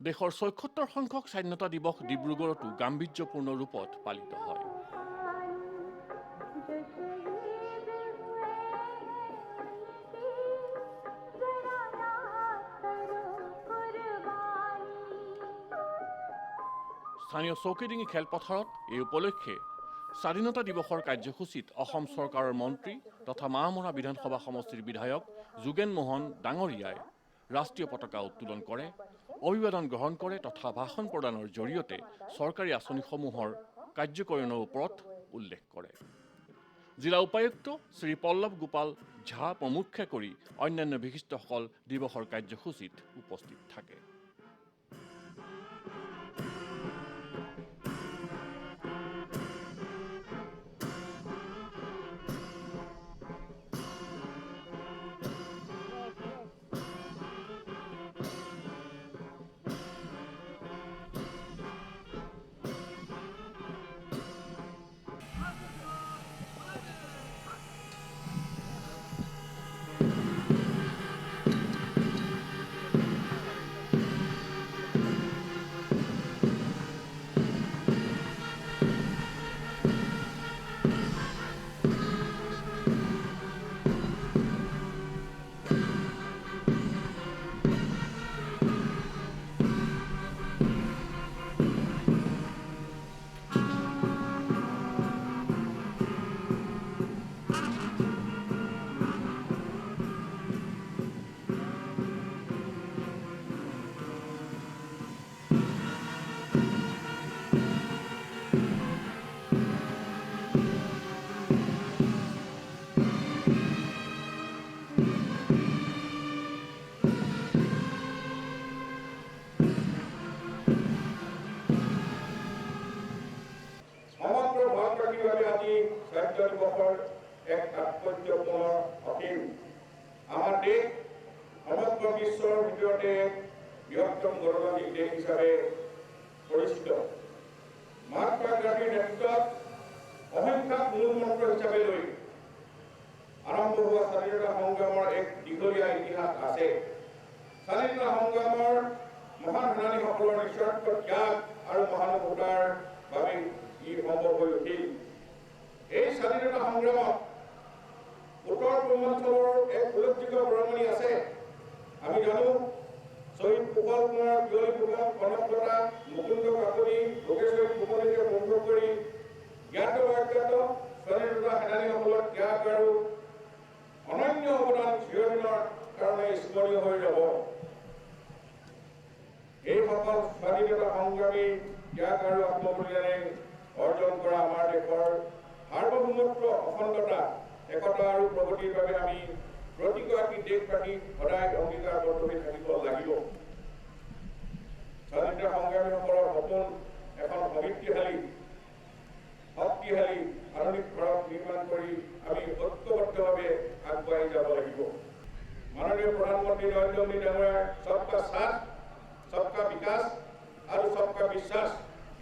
দেশৰ ৭৬ সংখ্যক স্বাধীনতা দিৱস ডিব্ৰুগড়তো গাম্ভীৰ্যপূৰ্ণ ৰূপত পালিত হয়। স্থানীয় চৌকিডিঙি খেলপথাৰত এই উপলক্ষে স্বাধীনতা দিৱসৰ কাৰ্যসূচীত অসম চৰকাৰৰ মন্ত্ৰী তথা মাহমৰা বিধানসভা সমষ্টিৰ বিধায়ক যোগেন মোহন ডাঙৰীয়াই ৰাষ্ট্ৰীয় পতাকা উত্তোলন কৰে, অভিবাদন গ্ৰহণ কৰে তথা ভাষণ প্ৰদানৰ জৰিয়তে চৰকাৰী আঁচনিসমূহৰ কাৰ্যকৰণৰ ওপৰত উল্লেখ কৰে। জিলা উপায়ুক্ত শ্ৰী পল্লৱ গোপাল ঝা প্ৰমুখ্যে কৰি অন্যান্য বিশিষ্টসকল দিৱসৰ কাৰ্যসূচীত উপস্থিত থাকে। আজি স্বাধীনতা দিৱসৰ এক তাৎপৰ্যপূৰ্ণ অসীম। আমাৰ দেশ সমগ্ৰ বিশ্বৰ ভিতৰতে বৃহত্তম গণতান্ত্ৰিক দেশ হিচাপে পৰিচিত। মহাত্মা গান্ধীৰ নেতৃত্বত অহিংসাক মূল মন্ত্ৰ হিচাপে লৈ আৰম্ভ হোৱা স্বাধীনতা সংগ্ৰামৰ এক দীঘলীয়া ইতিহাস আছে। স্বাধীনতা সংগ্ৰামৰ মহান সেনানীসকলৰ নিস্বাৰ্থ ত্যাগ আৰু মহানুভৱতাৰ বাবে ই সম্ভৱ হৈ উঠিল। এই স্বাধীনতা সংগ্ৰামত উত্তৰ পূৰ্বাঞ্চলৰ এক উল্লেখযোগ্য বৰঙণি আছে। আমি জানো শ্বহীদ কুশল কোঁৱৰ, পিয়লি ফুকন, কনক লতা, মুকুন্দ কাকতি, যোগেশ্বৰী ফুকনকে বন্ধ কৰি জ্ঞাত অজ্ঞাত স্বাধীনতা সেনানীসকলৰ ত্যাগ আৰু অনন্য অৱদান চিৰদিনৰ কাৰণে স্মৰণীয় হৈ ৰ'ব। এইসকল স্বাধীনতা সংগ্ৰামী ত্যাগ আৰু আত্মবলিদানে অৰ্জন কৰা আমাৰ দেশৰ সাৰ্বভৌমত্ব, অখণ্ডতা, একতা আৰু প্ৰগতিৰ বাবে আমি প্ৰতিগৰাকী দেশবাসী সদায় অংগীকাৰবদ্ধ হৈ থাকিব লাগিব। স্বাধীনতা সংগ্ৰামীসকলৰ সপোন এখন শক্তিশালী আধুনিক ভাৰত নিৰ্মাণ কৰি আমি ঐক্যবদ্ধভাৱে আগবাঢ়ি যাব লাগিব। মাননীয় প্ৰধানমন্ত্ৰী নৰেন্দ্ৰ মোদী ডাঙৰীয়াৰ সবকা সাথ, সবকা বিকাশ আৰু সবকা বিশ্বাস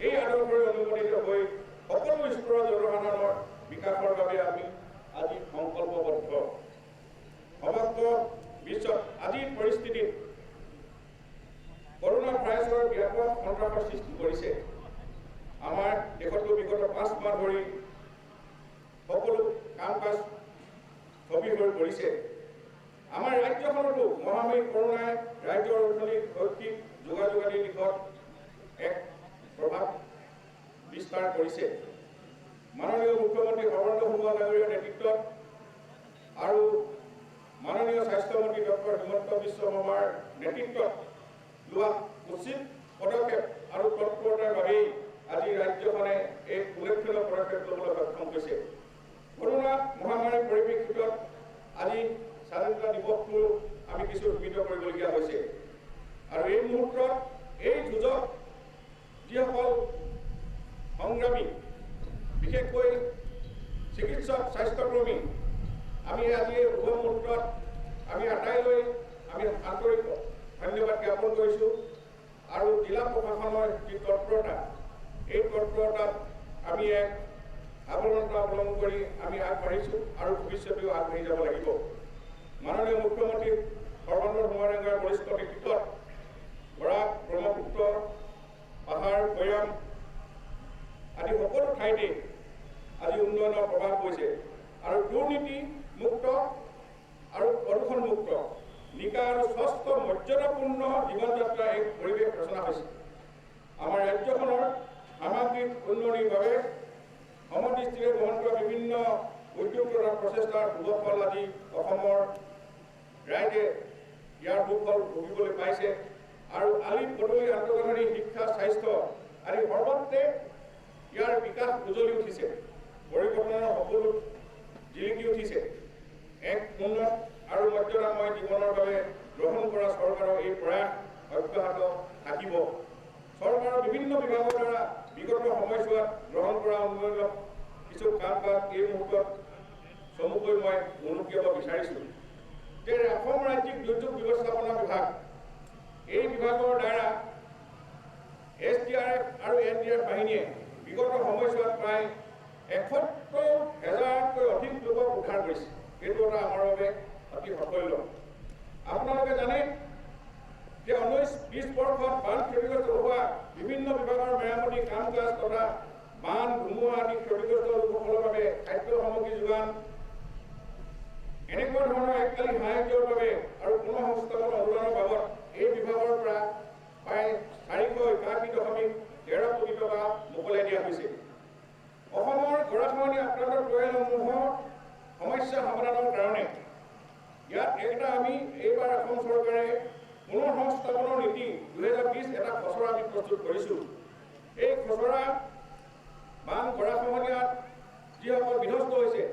এই আদৰ্শৰে অনুমোদিত হৈ সকলো স্তৰৰ জনসাধাৰণৰ বিকাশৰ বাবে আমি আজি সংকল্পবদ্ধ। সমগ্ৰ বিশ্বত আজিৰ পৰিস্থিতিত কৰোনা ভাইৰাছৰ ব্যাপক সন্ত্ৰাসৰ সৃষ্টি কৰিছে। আমাৰ দেশতো বিগত 5 মাহ ধৰি সকলো কাম কাজ স্থবিৰ হৈ পৰিছে। আমাৰ ৰাজ্যখনতো মহামাৰী কৰোনাই ৰাজ্যৰ অৰ্থনৈতিক, শৈক্ষিক, যোগাযোগ আদিৰ দিশত এক প্ৰভাৱ বিস্তাৰ কৰিছে। মাননীয় মুখ্যমন্ত্ৰী সৰ্বানন্দ সোণোৱাল ডাঙৰীয়াৰ নেতৃত্বত আৰু মাননীয় স্বাস্থ্যমন্ত্ৰী ডক্টৰ হিমন্ত বিশ্ব শৰ্মাৰ নেতৃত্বত লোৱা উচিত পদক্ষেপ আৰু তৎপৰতাৰ বাবেই আজি ৰাজ্যখনে এক উল্লেখনীয় পদক্ষেপ ল'বলৈ সক্ষম হৈছে। কৰোনা মহামাৰীৰ পৰিপ্ৰেক্ষিতত আজি স্বাধীনতা দিৱসটো আমি কিছু সীমিত কৰিবলগীয়া হৈছে। আৰু এই মুহূৰ্তত এই যুঁজত যিসকল সংগ্ৰামী, বিশেষকৈ চিকিৎসক, স্বাস্থ্যকৰ্মী, আমি আজি এই শুভ মুহূৰ্তত আমি আটাইলৈ আমি আন্তৰিক ধন্যবাদ জ্ঞাপন কৰিছোঁ। আৰু জিলা প্ৰশাসনৰ যি তৎপৰতা, এই তৎপৰতাত আমি এক সাৱধানতা অৱলম্বন কৰি আমি আগবাঢ়িছোঁ আৰু ভৱিষ্যতেও আগবাঢ়ি যাব লাগিব। মাননীয় মুখ্যমন্ত্ৰী সৰ্বানন্দ সোণোৱাল ডাঙৰীয়াৰ বৰিষ্ঠ নেতৃত্বত ব্ৰহ্মপুত্ৰ পাহাৰ ভৈয়াম আদি সকলো ঠাইতে আজি উন্নয়নৰ প্ৰভাৱ পৰিছে আৰু দুৰ্নীতি মুক্ত আৰু প্ৰদূষণ মুক্ত নিকা আৰু স্বস্থ মৰ্যাদাপূৰ্ণ জীৱন যাত্ৰাৰ এক পৰিৱেশ ৰচনা হৈছে। আমাৰ ৰাজ্যখনৰ সামগ্ৰিক উন্নয়নৰ বাবে সমদৃষ্টিৰে গ্ৰহণ কৰা বিভিন্ন উদ্যোগ তথা প্ৰচেষ্টাৰ সুফল আজি অসমৰ ৰাইজে ইয়াৰ সুফল ভুগিবলৈ পাইছে আৰু আলি পদূলি আন্তঃগাঁথনি শিক্ষা স্বাস্থ্য আদি সৰ্বত্ৰে ইয়াৰ বিকাশ উজলি উঠিছে। পৰিৱৰ্তনৰ সকলো জিলিকি উঠিছে। এক উন্নত আৰু মৰ্যাদাময় জীৱনৰ বাবে গ্ৰহণ কৰা চৰকাৰৰ এই প্ৰয়াস অব্যাহত থাকিব। চৰকাৰৰ বিভিন্ন বিভাগৰ দ্বাৰা বিগত সময়ছোৱাত গ্ৰহণ কৰা উন্নয়নমূলক কিছু কাম কাজ এই মুহূৰ্তত চমুকৈ মই উনুকিয়াব বিচাৰিছোঁ যে অসম ৰাজ্যিক দুৰ্যোগ ব্যৱস্থাপনা বিভাগ এই বিভাগৰ দ্বাৰা SDRF আৰু NDRF বাহিনীয়ে বিগত সময়ছোৱাত প্ৰায় ৭১,০০০তকৈ অধিক লোকক উদ্ধাৰ কৰিছে। এইটো এটা আমাৰ বাবে অতি সাফল্য। আপোনালোকে জানে যে 19-20 বৰ্ষত বান ক্ষতিগ্ৰস্ত হোৱা বিভিন্ন বিভাগৰ মেৰামতি কাম কাজ তথা বান ধুমুহা আদি ক্ষতিগ্ৰস্ত লোকসকলৰ বাবে খাদ্য সামগ্ৰী যোগান এনেকুৱা ধৰণৰ এককালীন সাহায্যৰ বাবে আৰু পুনঃসংস্থাপন অনুদানৰ বাবদ এই বিভাগৰ পৰা প্ৰায় 481.13 কোটি টকা মোকলাই দিয়া হৈছে। অসমৰ গৰাখহনীয়া আক্ৰান্ত পৰিয়ালসমূহৰ সমস্যা সমাধানৰ কাৰণে ইয়াত এটা আমি এইবাৰ অসম চৰকাৰে পুনঃসংস্থাপনৰ নীতি 2020 এটা খচৰা আমি প্ৰস্তুত কৰিছোঁ। এই খচৰা বান গৰাখহনীয়াত যিসকল বিধ্বস্ত হৈছে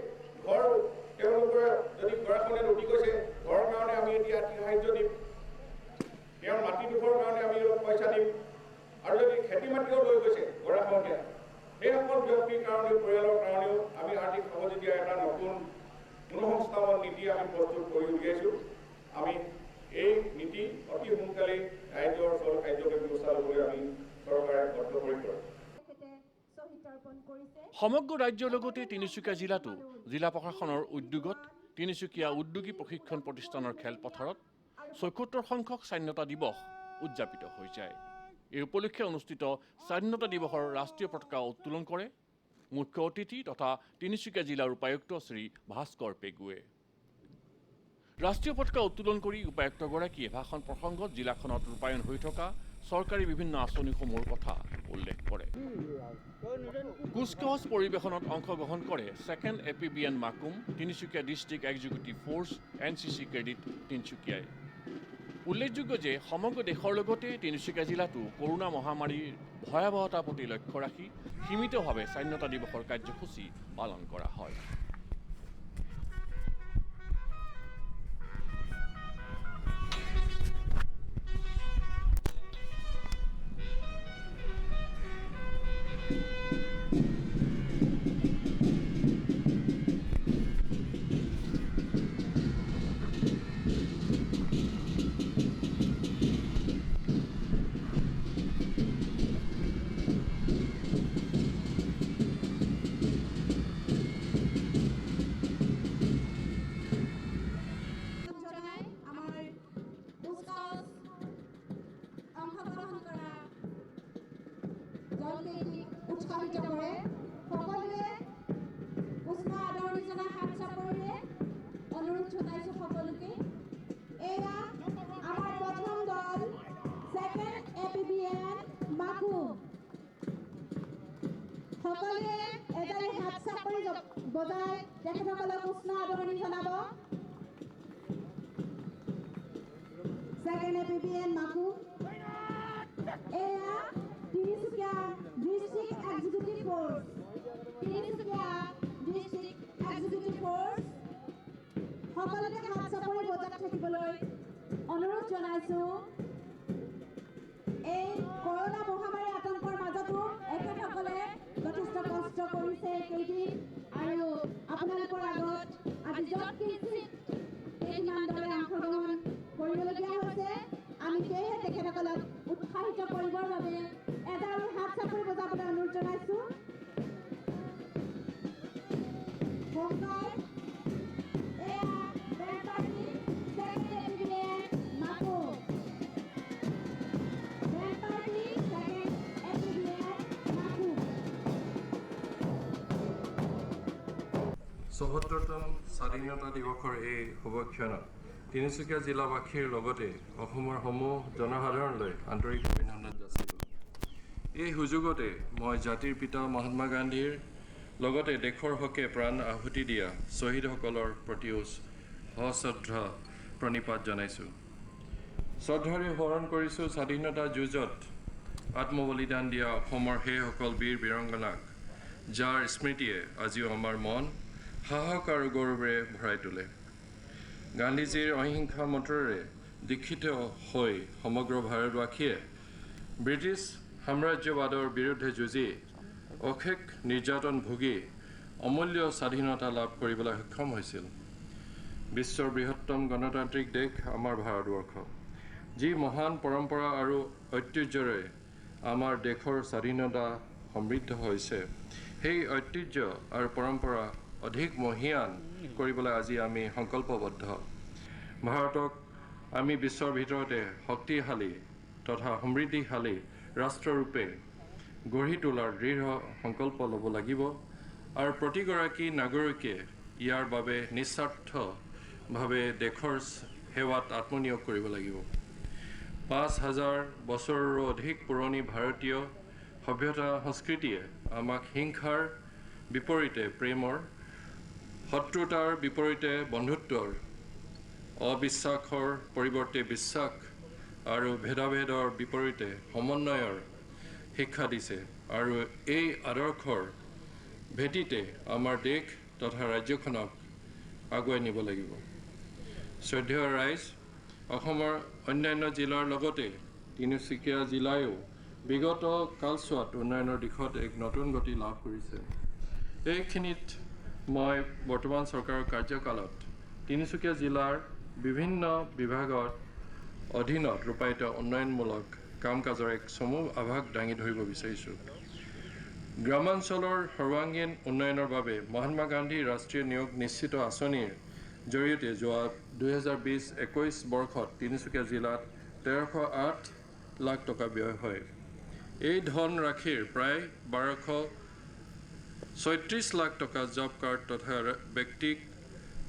ঘৰ তেওঁলোকৰ যদি গৰাখহনীয়াত উটি গৈছে ঘৰৰ কাৰণে আমি এতিয়া সাহায্য দিম। তেওঁৰ মাটিডোখৰৰ কাৰণে আমি অলপ পইচা দিম আৰু যদি খেতি মাটিও লৈ গৈছে গৰাখহনীয়াত সেইসকল ব্যক্তিৰ কাৰণেও পৰিয়ালৰ কাৰণেও আমি আৰ্থিক সহযোগিতা এটা নতুন পুনঃসংস্থাপন নীতি আমি প্ৰস্তুত কৰি উলিয়াইছোঁ। আমি এই নীতি অতি সোনকালে ৰাজ্যৰ ওচৰত কাৰ্যকৰী ব্যৱস্থা ল'বলৈ আমি চৰকাৰে বদ্ধপৰিকৰ। সমগ্ৰ ৰাজ্যৰ লগতে তিনিচুকীয়া জিলাতো জিলা প্ৰশাসনৰ উদ্যোগত তিনিচুকীয়া উদ্যোগী প্ৰশিক্ষণ প্ৰতিষ্ঠানৰ খেলপথাৰত ৭৪ সংখ্যক স্বাধীনতা দিৱস উদযাপিত হৈ যায়। এই উপলক্ষে অনুষ্ঠিত স্বাধীনতা দিৱসৰ ৰাষ্ট্ৰীয় পতাকা উত্তোলন কৰে মুখ্য অতিথি তথা তিনিচুকীয়া জিলাৰ উপায়ুক্ত শ্ৰী ভাস্কৰ পেগুৱে। ৰাষ্ট্ৰীয় পতাকা উত্তোলন কৰি উপায়ুক্তগৰাকীয়ে ভাষণ প্ৰসংগত জিলাখনত ৰূপায়ণ হৈ থকা চৰকাৰী বিভিন্ন আঁচনিসমূহৰ কথা উল্লেখ কৰে। কুচকাৱাজ পৰিৱেশনত অংশগ্ৰহণ কৰে second APBN Makum, Tinsukia district executive force, NCC credit তিনিচুকীয়াই। উল্লেখযোগ্য যে সমগ্ৰ দেশৰ লগতে তিনিচুকীয়া জিলাতো কৰোনা মহামাৰীৰ ভয়াৱহতাৰ প্ৰতি লক্ষ্য ৰাখি সীমিতভাৱে স্বাধীনতা দিৱসৰ কাৰ্যসূচী পালন কৰা হয়। উৎসাহিত কৰে সকলোৱে উষ্ণ আদৰণি জনাই হাত চাপৰিৰে অনুৰোধ জনাইছোঁ সকলোকে। এয়া আমাৰ প্ৰথম দল ছেকেণ্ড APBN মাকুম। সকলোৱে এটাই হাত চাপৰি বজাই তেখেতসকলক উষ্ণ আদৰণি জনাব। Second APBN Makum. এয়া Tinsukia district executive force, Tinsukia district executive force সকলোকে হাত চাপৰি বজাই থাকিবলৈ অনুৰোধ জনাইছোঁ। এই কৰোনা মহামাৰী আতংকৰ মাজতো এখেতসকলে যথেষ্ট কষ্ট কৰিছে এইকেইদিন আৰু আপোনালোকৰ আগত আজি য'ত কিঞ্চিত কেইটামান দলে অংশগ্ৰহণ কৰিবলগীয়া হৈছে। আমি সেয়েহে তেখেতসকলক উৎসাহিত কৰিবৰ বাবে এডাল হাত চাপৰি বজাবলৈ অনুৰোধ জনাইছোঁ। বেণ্ড ৭৪তম স্বাধীনতা দিৱসৰ এই শুভক্ষণত তিনিচুকীয়া জিলাবাসীৰ লগতে অসমৰ সমূহ জনসাধাৰণলৈ আন্তৰিক অভিনন্দন যাচিলোঁ। এই সুযোগতে মই জাতিৰ পিতা মহাত্মা গান্ধীৰ লগতে দেশৰ হকে প্ৰাণ আহুতি দিয়া শ্বহীদসকলৰ প্ৰতিও সশ্ৰদ্ধা প্ৰণিপাত জনাইছোঁ। শ্ৰদ্ধাৰে সোঁৱৰণ কৰিছোঁ স্বাধীনতা যুঁজত আত্মবলিদান দিয়া অসমৰ সেইসকল বীৰ বীৰাংগনাক, যাৰ স্মৃতিয়ে আজিও আমাৰ মন সাহস আৰু গৌৰৱেৰে ভৰাই তোলে। গান্ধীজীৰ অহিংসা মন্ত্ৰৰে দীক্ষিত হৈ সমগ্ৰ ভাৰতবাসীয়ে ব্ৰিটিছ সাম্ৰাজ্যবাদৰ বিৰুদ্ধে যুঁজি অশেষ নিৰ্যাতন ভুগি অমূল্য স্বাধীনতা লাভ কৰিবলৈ সক্ষম হৈছিল। বিশ্বৰ বৃহত্তম গণতান্ত্ৰিক দেশ আমাৰ ভাৰতবৰ্ষ, যি মহান পৰম্পৰা আৰু ঐতিহ্যৰে আমাৰ দেশৰ স্বাধীনতা সমৃদ্ধ হৈছে। সেই ঐতিহ্য আৰু পৰম্পৰা অধিক মহীয়ান কৰিবলৈ আজি আমি সংকল্পবদ্ধ। ভাৰতক আমি বিশ্বৰ ভিতৰতে শক্তিশালী তথা সমৃদ্ধিশালী ৰাষ্ট্ৰৰূপে গঢ়ি তোলাৰ দৃঢ় সংকল্প ল'ব লাগিব আৰু প্ৰতিগৰাকী নাগৰিকে ইয়াৰ বাবে নিস্বাৰ্থভাৱে দেশৰ সেৱাত আত্মনিয়োগ কৰিব লাগিব। ৫,০০০ বছৰৰো অধিক পুৰণি ভাৰতীয় সভ্যতা সংস্কৃতিয়ে আমাক হিংসাৰ বিপৰীতে প্ৰেমৰ, শত্ৰুতাৰ বিপৰীতে বন্ধুত্বৰ, অবিশ্বাসৰ পৰিৱৰ্তে বিশ্বাস আৰু ভেদাভেদৰ বিপৰীতে সমন্বয়ৰ শিক্ষা দিছে আৰু এই আদৰ্শৰ ভেটিতে আমাৰ দেশ তথা ৰাজ্যখনক আগুৱাই নিব লাগিব। শ্ৰদ্ধেয় ৰাইজ, অসমৰ অন্যান্য জিলাৰ লগতে তিনিচুকীয়া জিলায়ো বিগত কালছোৱাত উন্নয়নৰ দিশত এক নতুন গতি লাভ কৰিছে। এইখিনিত মই বৰ্তমান চৰকাৰৰ কাৰ্যকালত তিনিচুকীয়া জিলাৰ বিভিন্ন বিভাগৰ অধীনত ৰূপায়িত উন্নয়নমূলক কাম কাজৰ এক চমু আভাস দাঙি ধৰিব বিচাৰিছোঁ। গ্ৰামাঞ্চলৰ সৰ্বাংগীন উন্নয়নৰ বাবে মহাত্মা গান্ধী ৰাষ্ট্ৰীয় নিয়োগ নিশ্চিত আঁচনিৰ জৰিয়তে যোৱা 2020-21 বৰ্ষত তিনিচুকীয়া জিলাত 1308 লাখ টকা ব্যয় হয়। এই ধনৰাশিৰ প্ৰায় 1236 লাখ টকা জব কাৰ্ড তথা ব্যক্তিক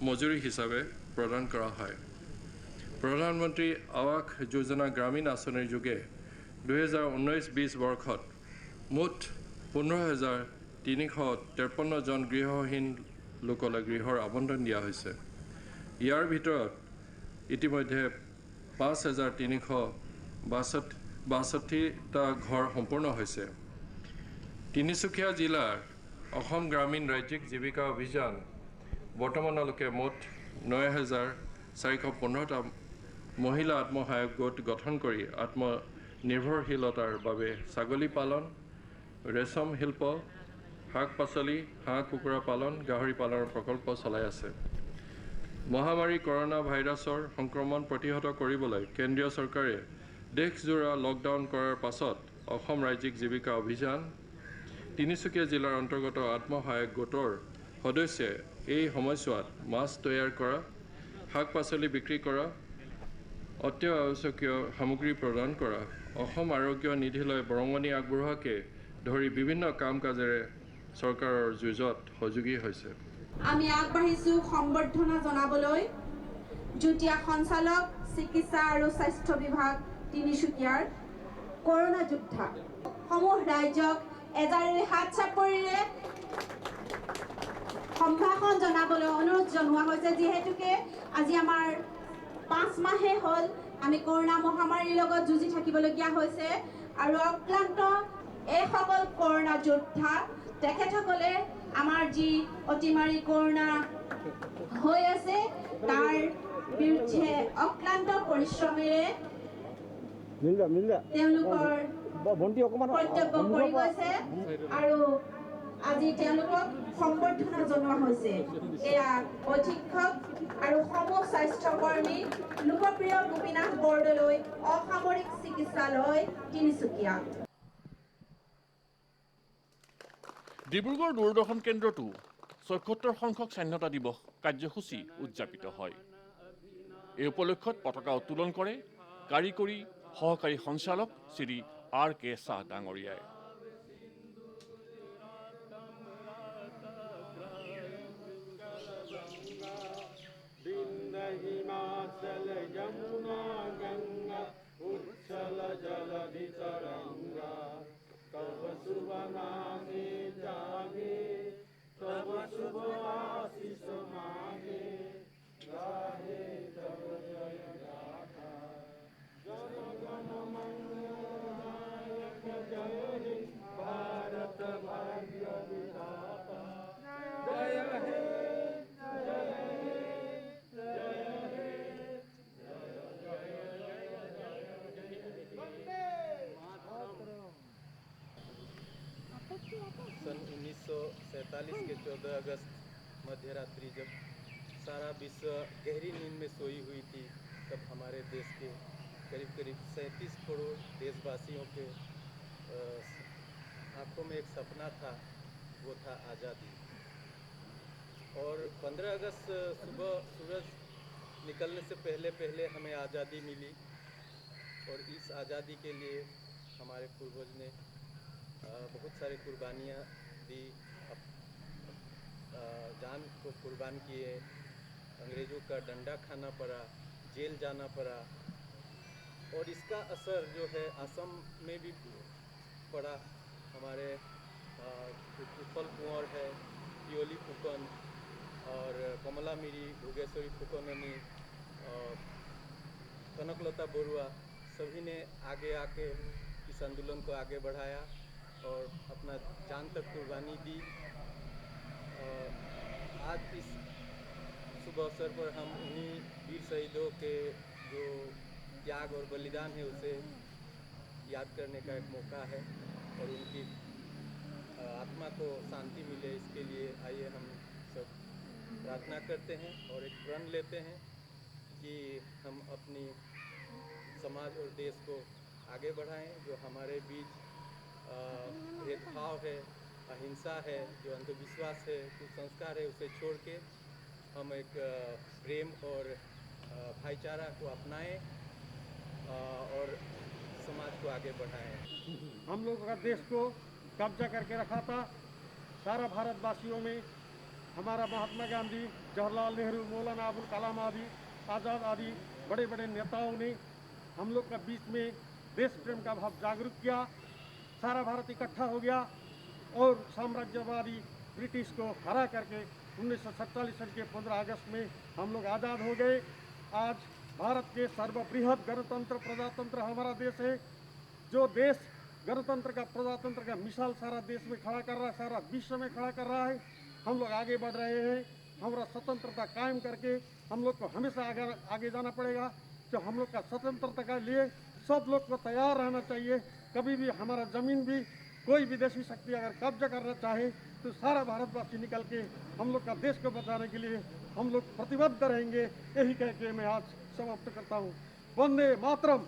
মজুৰি হিচাপে প্ৰদান কৰা হয়। প্ৰধানমন্ত্ৰী আৱাস যোজনা গ্ৰামীণ আঁচনিৰ যোগে 2019-20 বৰ্ষত মুঠ 15,353 জন গৃহহীন লোকলৈ গৃহৰ আবণ্টন দিয়া হৈছে। ইয়াৰ ভিতৰত ইতিমধ্যে 5,362টা ঘৰ সম্পূৰ্ণ হৈছে। তিনিচুকীয়া জিলাৰ অসম গ্ৰামীণ ৰাজ্যিক জীৱিকা অভিযান বৰ্তমানলৈকে মুঠ 9,415টা মহিলা আত্মসহায়ক গোট গঠন কৰি আত্মনিৰ্ভৰশীলতাৰ বাবে ছাগলী পালন, ৰেচম শিল্প, শাক পাচলি, হাঁহ কুকুৰা পালন, গাহৰি পালনৰ প্ৰকল্প চলাই আছে। মহামাৰী কৰোনা ভাইৰাছৰ সংক্ৰমণ প্ৰতিহত কৰিবলৈ কেন্দ্ৰীয় চৰকাৰে দেশজোৰা লকডাউন কৰাৰ পাছত অসম ৰাজ্যিক জীৱিকা অভিযান তিনিচুকীয়া জিলাৰ অন্তৰ্গত আত্মসহায়ক গোটৰ সদস্যই এই সময়ছোৱাত মাছ তৈয়াৰ কৰা, শাক পাচলি বিক্ৰী কৰা, অত্যাৱশ্যকীয় সামগ্ৰী প্ৰদান কৰা, অসম আৰোগ্য নিধিলৈ বৰঙণি আগবঢ়োৱাকে ধৰি বিভিন্ন কাম কাজেৰে চৰকাৰৰ যুঁজত সহযোগী হৈছে। আমি আগবাঢ়িছোঁ সম্বৰ্ধনা জনাবলৈ যুটীয়া সঞ্চালক চিকিৎসা আৰু স্বাস্থ্য বিভাগ তিনিচুকীয়াৰ কৰোনা যোদ্ধা সমূহ ৰাইজক এজাৰি হাত চাপৰিৰে সম্ভাষণ জনাবলৈ অনুৰোধ জনোৱা হৈছে। যিহেতুকে আজি আমাৰ 5 মাহে হ'ল আমি কৰোনা মহামাৰীৰ লগত যুঁজি থাকিবলগীয়া হৈছে আৰু অক্লান্ত এইসকল কৰোনা যোদ্ধা তেখেতসকলে আমাৰ যি অতিমাৰী কৰোনা হৈ আছে তাৰ বিৰুদ্ধে অক্লান্ত পৰিশ্ৰমেৰে তেওঁলোকৰ কৰ্তব্য কৰি গৈছে আৰু আজি তেওঁলোকক সম্বৰ্ধনা জনোৱা হৈছে। এয়া অধীক্ষক আৰু সমূহ স্বাস্থ্যকৰ্মী লোকপ্ৰিয় গোপীনাথ বৰদলৈ অসামৰিক চিকিৎসালয় তিনিচুকীয়া। ডিব্ৰুগড় দূৰদৰ্শন কেন্দ্ৰতো ৭৪ সংখ্যক স্বাধীনতা দিৱস কাৰ্যসূচী উদযাপিত হয়। এই উপলক্ষত পতাকা উত্তোলন কৰে কাৰিকৰী সহকাৰী সঞ্চালক শ্ৰী R.K. শ্বাহ ডাঙৰীয়াই। सन 1947 के 14 अगस्त मध्य रात्रि जब सारा विश्व गहरी नींद में सोई हुई थी, तब हमारे देश के करीब करीब 37 करोड़ देशवासियों के आंखों में एक सपना था, वो था आज़ादी। और 15 अगस्त सुबह सूरज निकलने से पहले पहले हमें आज़ादी मिली, और इस आज़ादी के लिए हमारे पूर्वज ने बहुत सारी कुर्बानियाँ दी, जान को कुर्बान किए, अंग्रेज़ों का डंडा खाना पड़ा, जेल जाना पड़ा, और इसका असर जो है असम में भी पड़ा। हमारे उत्पल कुंवर है, पियोली फुकन और कमला मिरी, भुगेश्वरी फुकननी, कनकलता बरुआ, सभी ने आगे आके इस आंदोलन को आगे बढ़ाया और अपना जान तक कुर्बानी दी। आज इस शुभ अवसर पर हम उन्हीं वीर शहीदों के जो त्याग और बलिदान है उसे याद करने का एक मौका है, और उनकी आत्मा को शांति मिले, इसके लिए आइए हम सब प्रार्थना करते हैं और एक प्रण लेते हैं कि हम अपनी समाज और देश को आगे बढ़ाएं। जो हमारे बीच भेदभाव है, अहिंसा है, जो अंधविश्वास है, कुसंस्कार है, उसे छोड़ के हम एक प्रेम और भाईचारा को अपनाएं और समाज को आगे बढ़ाएं। हम लोगों का देश को कब्जा करके रखा था। सारा भारतवासियों में हमारा महात्मा गांधी, जवाहरलाल नेहरू, मौलाना अबुल कलाम आदि, आज़ाद आदि बड़े बड़े नेताओं ने हम लोग का बीच में देश प्रेम का भाव जागरूक किया। सारा भारत इकट्ठा हो गया और साम्राज्यवादी ब्रिटिश को हरा करके 1947 सन के 15 अगस्त में हम लोग आज़ाद हो गए। आज भारत के सर्वबृहत गणतंत्र प्रजातंत्र हमारा देश है। जो देश गणतंत्र का, प्रजातंत्र का मिसाल सारा देश में खड़ा कर रहा है, सारा विश्व में खड़ा कर रहा है। हम लोग आगे बढ़ रहे हैं। हमारा स्वतंत्रता कायम करके हम लोग को हमेशा आगे जाना पड़ेगा। तो हम लोग का स्वतंत्रता के लिए सब लोग को तैयार रहना चाहिए। कभी भी हमारा ज़मीन भी कोई विदेशी शक्ति अगर कब्जा करना चाहे तो सारा भारतवासी निकल के हम लोग का देश को बचाने के लिए हम लोग प्रतिबद्ध रहेंगे। यही कह के मैं आज समाप्त करता हूँ। वंदे मातरम।